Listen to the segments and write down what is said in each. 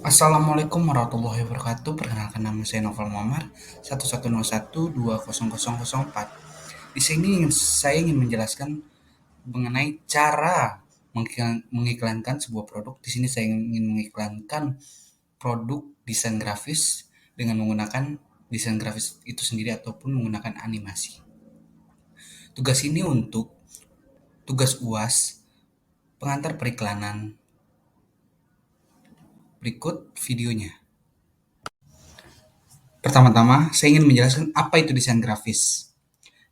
Assalamualaikum warahmatullahi wabarakatuh. Perkenalkan nama saya Novel Muhammad 1101200004. Di sini saya ingin menjelaskan mengenai cara mengiklankan sebuah produk. Di sini saya ingin mengiklankan produk desain grafis dengan menggunakan desain grafis itu sendiri ataupun menggunakan animasi. Tugas ini untuk tugas UAS pengantar periklanan. Berikut videonya. Pertama-tama, saya ingin menjelaskan apa itu desain grafis.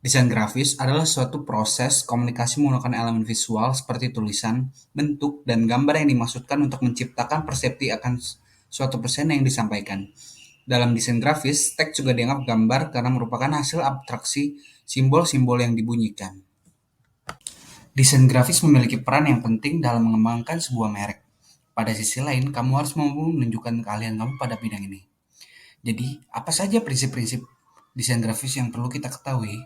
Desain grafis adalah suatu proses komunikasi menggunakan elemen visual seperti tulisan, bentuk, dan gambar yang dimaksudkan untuk menciptakan persepsi akan suatu pesan yang disampaikan. Dalam desain grafis, teks juga dianggap gambar karena merupakan hasil abstraksi simbol-simbol yang dibunyikan. Desain grafis memiliki peran yang penting dalam mengembangkan sebuah merek. Pada sisi lain, kamu harus mampu menunjukkan keahlian kamu pada bidang ini. Jadi, apa saja prinsip-prinsip desain grafis yang perlu kita ketahui?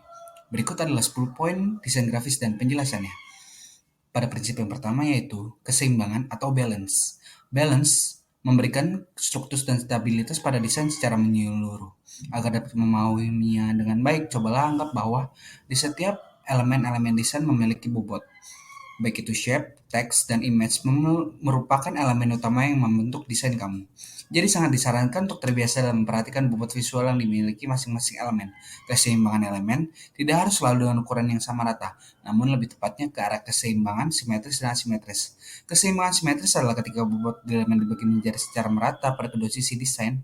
Berikut adalah 10 poin desain grafis dan penjelasannya. Pada prinsip yang pertama yaitu keseimbangan atau balance. Balance memberikan struktur dan stabilitas pada desain secara menyeluruh. Agar dapat memahaminya dengan baik, cobalah anggap bahwa di setiap elemen-elemen desain memiliki bobot. Baik itu shape, text, dan image merupakan elemen utama yang membentuk desain kamu. Jadi sangat disarankan untuk terbiasa dalam memperhatikan bobot visual yang dimiliki masing-masing elemen. Keseimbangan elemen tidak harus selalu dengan ukuran yang sama rata, namun lebih tepatnya ke arah keseimbangan simetris dan asimetris. Keseimbangan simetris adalah ketika bobot elemen dibagi menjadi secara merata pada kedua sisi desain.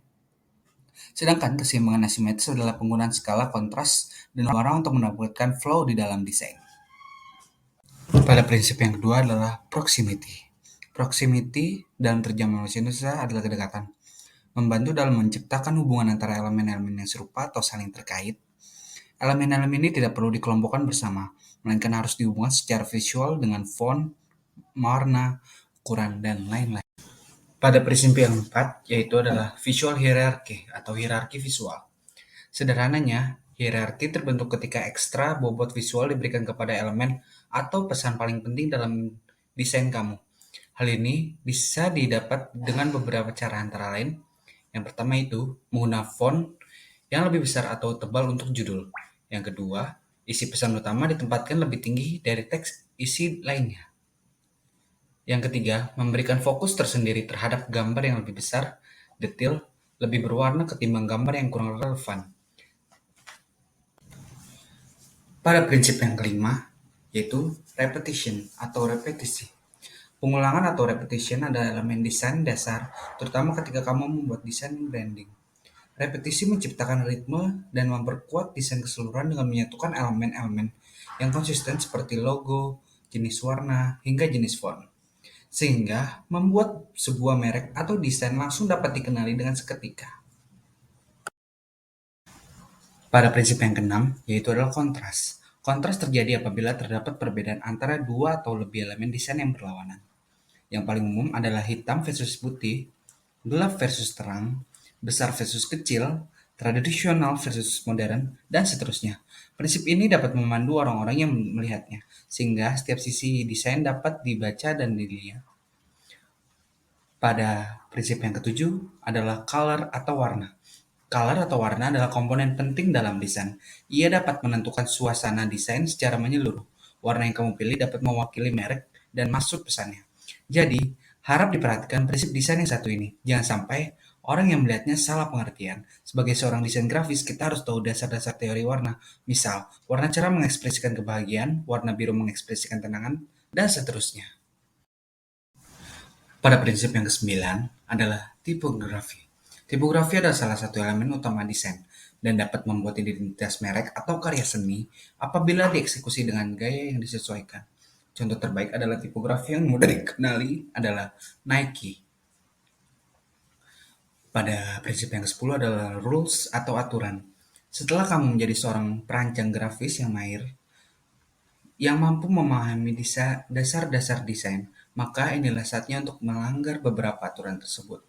Sedangkan keseimbangan asimetris adalah penggunaan skala kontras dan warna untuk mendapatkan flow di dalam desain. Pada prinsip yang kedua adalah proximity. Proximity dalam terjemahan bahasa Indonesia adalah kedekatan. Membantu dalam menciptakan hubungan antara elemen-elemen yang serupa atau saling terkait. Elemen-elemen ini tidak perlu dikelompokkan bersama, melainkan harus dihubungkan secara visual dengan font, warna, ukuran, dan lain-lain. Pada prinsip yang keempat, yaitu adalah visual hierarchy atau hierarki visual. Sederhananya, hierarki terbentuk ketika ekstra bobot visual diberikan kepada elemen atau pesan paling penting dalam desain kamu. Hal ini bisa didapat dengan beberapa cara antara lain. Yang pertama itu menggunakan font yang lebih besar atau tebal untuk judul. Yang kedua, isi pesan utama ditempatkan lebih tinggi dari teks isi lainnya. Yang ketiga, memberikan fokus tersendiri terhadap gambar yang lebih besar, detail, lebih berwarna ketimbang gambar yang kurang relevan. Pada prinsip yang kelima, yaitu repetition atau repetisi. Pengulangan atau repetition adalah elemen desain dasar, terutama ketika kamu membuat desain branding. Repetisi menciptakan ritme dan memperkuat desain keseluruhan dengan menyatukan elemen-elemen yang konsisten seperti logo, jenis warna, hingga jenis font. Sehingga membuat sebuah merek atau desain langsung dapat dikenali dengan seketika. Pada prinsip yang keenam, yaitu adalah kontras. Kontras terjadi apabila terdapat perbedaan antara dua atau lebih elemen desain yang berlawanan. Yang paling umum adalah hitam versus putih, gelap versus terang, besar versus kecil, tradisional versus modern, dan seterusnya. Prinsip ini dapat memandu orang-orang yang melihatnya, sehingga setiap sisi desain dapat dibaca dan dilihat. Pada prinsip yang ketujuh adalah color atau warna. Color atau warna adalah komponen penting dalam desain. Ia dapat menentukan suasana desain secara menyeluruh. Warna yang kamu pilih dapat mewakili merek dan maksud pesannya. Jadi, harap diperhatikan prinsip desain yang satu ini. Jangan sampai orang yang melihatnya salah pengertian. Sebagai seorang desain grafis, kita harus tahu dasar-dasar teori warna. Misal, warna cerah mengekspresikan kebahagiaan, warna biru mengekspresikan tenangan, dan seterusnya. Pada prinsip yang kesembilan adalah tipografi. Tipografi adalah salah satu elemen utama desain dan dapat membuat identitas merek atau karya seni apabila dieksekusi dengan gaya yang disesuaikan. Contoh terbaik adalah tipografi yang mudah dikenali adalah Nike. Pada prinsip yang ke-10 adalah rules atau aturan. Setelah kamu menjadi seorang perancang grafis yang mahir, yang mampu memahami dasar-dasar desain, maka inilah saatnya untuk melanggar beberapa aturan tersebut.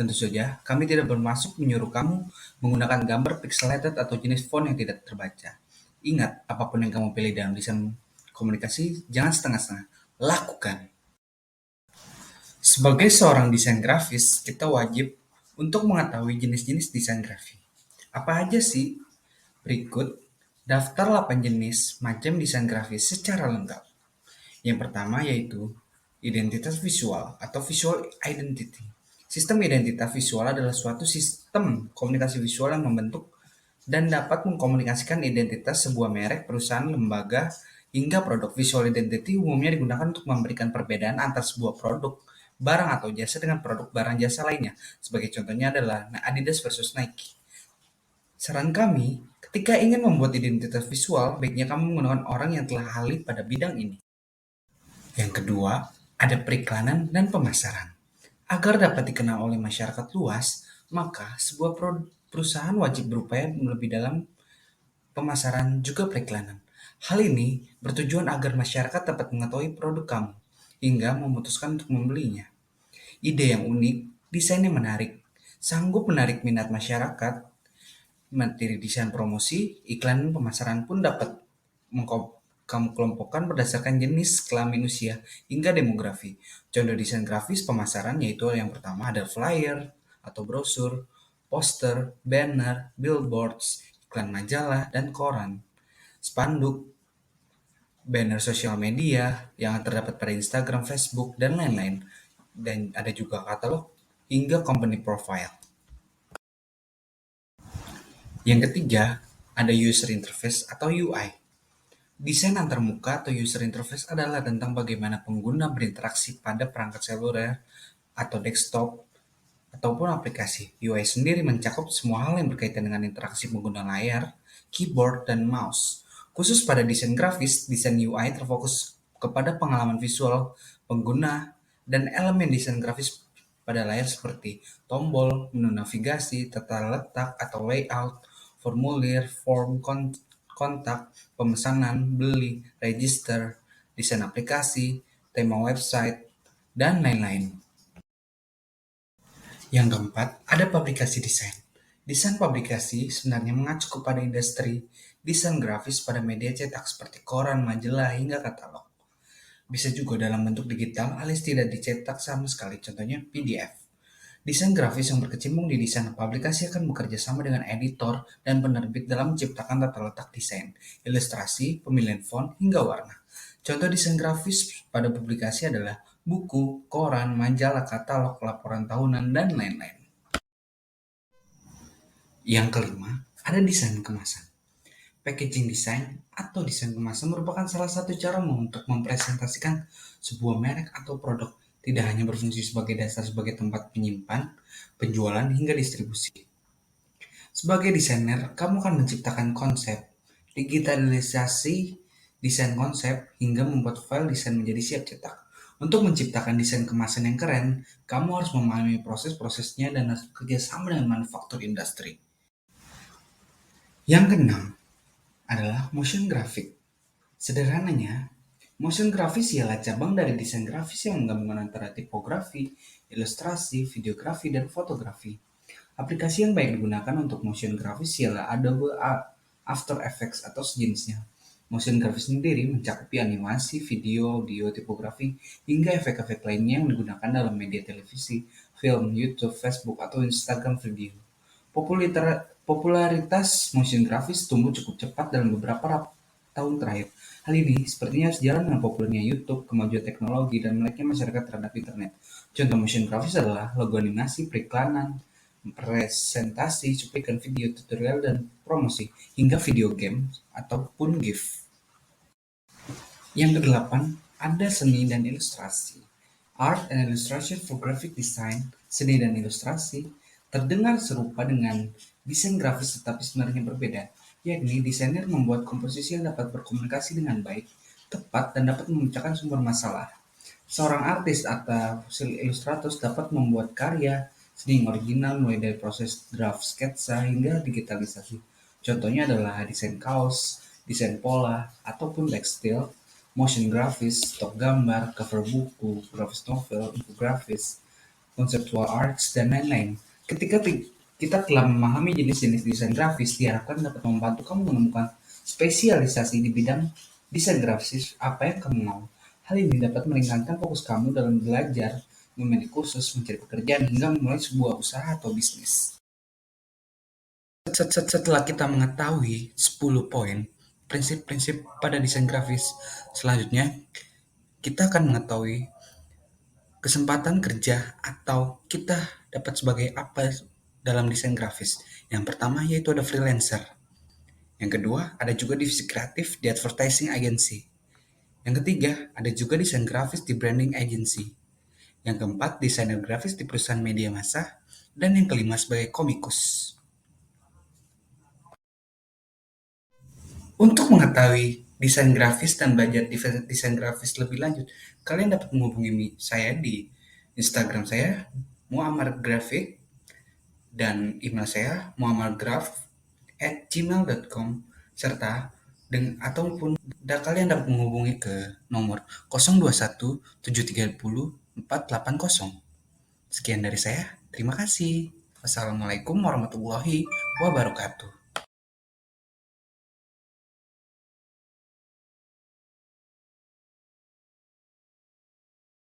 Tentu saja, kami tidak bermaksud menyuruh kamu menggunakan gambar pixelated atau jenis font yang tidak terbaca. Ingat, apapun yang kamu pilih dalam desain komunikasi, jangan setengah-setengah. Lakukan. Sebagai seorang desain grafis, kita wajib untuk mengetahui jenis-jenis desain grafis. Apa aja sih? Berikut daftar 8 jenis macam desain grafis secara lengkap. Yang pertama yaitu identitas visual atau visual identity. Sistem identitas visual adalah suatu sistem komunikasi visual yang membentuk dan dapat mengkomunikasikan identitas sebuah merek, perusahaan, lembaga, hingga produk. Visual identity umumnya digunakan untuk memberikan perbedaan antar sebuah produk, barang atau jasa dengan produk barang jasa lainnya. Sebagai contohnya adalah Adidas versus Nike. Saran kami, ketika ingin membuat identitas visual, baiknya kamu menggunakan orang yang telah ahli pada bidang ini. Yang kedua, ada periklanan dan pemasaran. Agar dapat dikenal oleh masyarakat luas, maka sebuah perusahaan wajib berupaya lebih dalam pemasaran juga periklanan. Hal ini bertujuan agar masyarakat dapat mengetahui produk kamu, hingga memutuskan untuk membelinya. Ide yang unik, desain yang menarik, sanggup menarik minat masyarakat. Materi desain promosi, iklan, dan pemasaran pun dapat kamu kelompokkan berdasarkan jenis, kelamin, usia, hingga demografi. Contoh desain grafis pemasaran yaitu yang pertama ada flyer atau brosur, poster, banner, billboards, iklan majalah, dan koran, spanduk, banner sosial media yang terdapat pada Instagram, Facebook, dan lain-lain. Dan ada juga katalog hingga company profile. Yang ketiga, ada user interface atau UI. Desain antarmuka atau user interface adalah tentang bagaimana pengguna berinteraksi pada perangkat seluler atau desktop ataupun aplikasi. UI sendiri mencakup semua hal yang berkaitan dengan interaksi pengguna layar, keyboard, dan mouse. Khusus pada desain grafis, desain UI terfokus kepada pengalaman visual pengguna dan elemen desain grafis pada layar seperti tombol, menu navigasi, tata letak atau layout, formulir, form kontak, pemesanan, beli, register, desain aplikasi, tema website, dan lain-lain. Yang keempat, ada publikasi desain. Desain publikasi sebenarnya mengacu kepada industri desain grafis pada media cetak seperti koran, majalah, hingga katalog. Bisa juga dalam bentuk digital alias tidak dicetak sama sekali, contohnya PDF. Desain grafis yang berkecimpung di desain publikasi akan bekerja sama dengan editor dan penerbit dalam menciptakan tata letak desain, ilustrasi, pemilihan font, hingga warna. Contoh desain grafis pada publikasi adalah buku, koran, majalah, katalog, laporan tahunan, dan lain-lain. Yang kelima, ada desain kemasan. Packaging design atau desain kemasan merupakan salah satu cara untuk mempresentasikan sebuah merek atau produk, tidak hanya berfungsi sebagai dasar sebagai tempat penyimpan, penjualan, hingga distribusi. Sebagai desainer, kamu akan menciptakan konsep, digitalisasi desain konsep, hingga membuat file desain menjadi siap cetak. Untuk menciptakan desain kemasan yang keren, kamu harus memahami proses-prosesnya dan harus bekerja sama dengan manufaktur industri. Yang keenam adalah motion graphic. Sederhananya, motion grafis ialah cabang dari desain grafis yang menggabungkan antara tipografi, ilustrasi, videografi, dan fotografi. Aplikasi yang baik digunakan untuk motion grafis ialah Adobe After Effects atau sejenisnya. Motion grafis sendiri mencakupi animasi, video, audio, tipografi, hingga efek-efek lainnya yang digunakan dalam media televisi, film, YouTube, Facebook, atau Instagram video. Popularitas motion grafis tumbuh cukup cepat dalam beberapa tahun terakhir. Hal ini sepertinya sejalan dengan populernya YouTube, kemajuan teknologi, dan meleknya masyarakat terhadap internet. Contoh motion grafis adalah logo animasi, periklanan, presentasi, cuplikan video, tutorial, dan promosi, hingga video game ataupun GIF. Yang kedelapan, ada seni dan ilustrasi. Art and illustration for graphic design, seni dan ilustrasi, terdengar serupa dengan desain grafis tetapi sebenarnya berbeda, yakni desainer membuat komposisi yang dapat berkomunikasi dengan baik, tepat, dan dapat memecahkan sumber masalah. Seorang artis atau ilustrator dapat membuat karya seni yang original mulai dari proses draft sketsa hingga digitalisasi. Contohnya adalah desain kaos, desain pola, ataupun tekstil, motion grafis, stok gambar, cover buku, grafis novel, infografis, conceptual arts, dan lain-lain. Ketika kita telah memahami jenis-jenis desain grafis, diharapkan dapat membantu kamu menemukan spesialisasi di bidang desain grafis apa yang kamu mau. Hal ini dapat meringankan fokus kamu dalam belajar memilih kursus, mencari pekerjaan, hingga memulai sebuah usaha atau bisnis. Setelah kita mengetahui 10 poin prinsip-prinsip pada desain grafis, selanjutnya kita akan mengetahui kesempatan kerja atau kita dapat sebagai apa dalam desain grafis. Yang pertama yaitu ada freelancer. Yang kedua ada juga divisi kreatif di advertising agency. Yang ketiga ada juga desain grafis di branding agency. Yang keempat desainer grafis di perusahaan media massa. Dan yang kelima sebagai komikus. Untuk mengetahui desain grafis dan belajar desain grafis lebih lanjut, kalian dapat menghubungi saya di Instagram saya Muammar Grafik dan email saya muammargraf@gmail.com serta ataupun kalian dapat menghubungi ke nomor 021 730 480. Sekian dari saya. Terima kasih. Wassalamualaikum warahmatullahi wabarakatuh.